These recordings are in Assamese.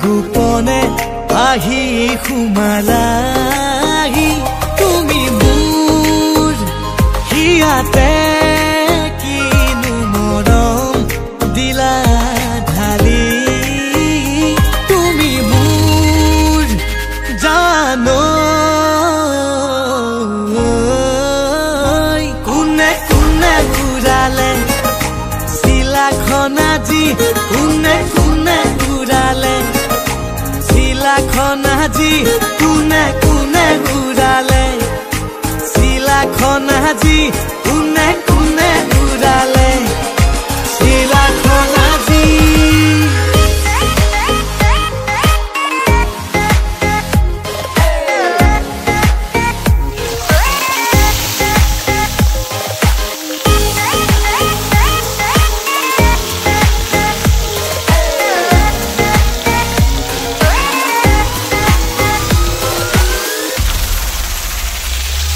গোপনে আহি সোমালাহি তুমি মোৰ হিয়াতে কিনো মৰম দিলা ঢালি তুমি মোৰ জানো কোনে কোনে ঘূৰালে চিলাখন আজি কোনে কোনে ঘূৰালে চিলাখন আজি কোনে কোনে ঘূৰালে চিলাখন আজি কোনে কোনে ঘূৰালে চিলাখন আজি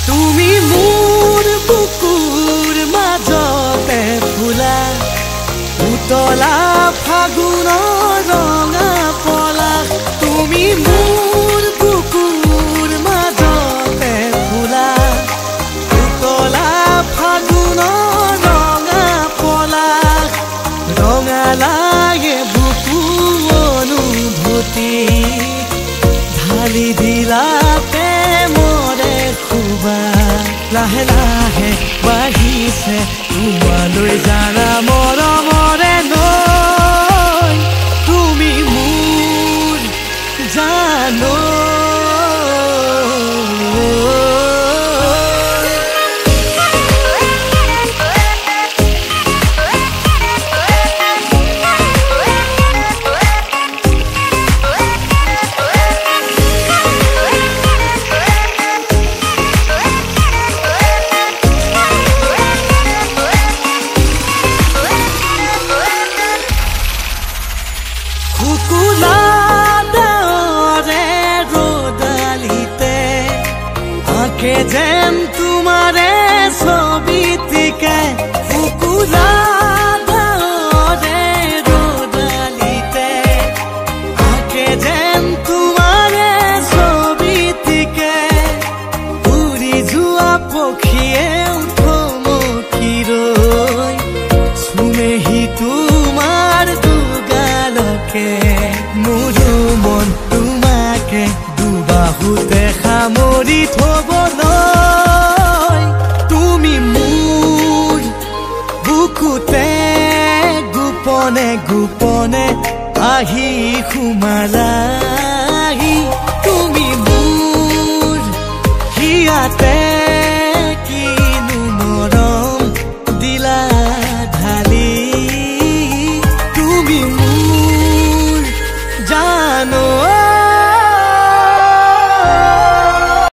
তুমি মোৰ বুকুৰ মাজতে ফুলা উতলা ফাগুনৰ ৰঙা পলাশ তুমি মোৰ বুকুৰ মাজতে ফুলা উতলা ফাগুনৰ ৰঙা পলাশ ৰঙালাগে বুকু অনুভূতি ঢালি দিলা প্ৰেমৰে খুবা লাহে লাহে বাঢ়িছে তোমালৈ জানা মৰমৰে নৈ তুমি মোৰ জানো আঁকে যেন তোমাৰে ছবিটিকে ফুকুলা ধাৰে ৰ'দালিতে আঁকে যেন তোমাৰে ছবিটিকে উৰি যোৱা পক্ষীয়ে থমকি ৰৈ চুমেহি তোমাৰ দুগালকে মোৰো মন তোমাকে দুবাহুতে সামৰি থবলৈ তুমি মোৰ বুকুতে গোপনে গোপনে আহি সোমালাহি তুমি মোৰ হিয়াতে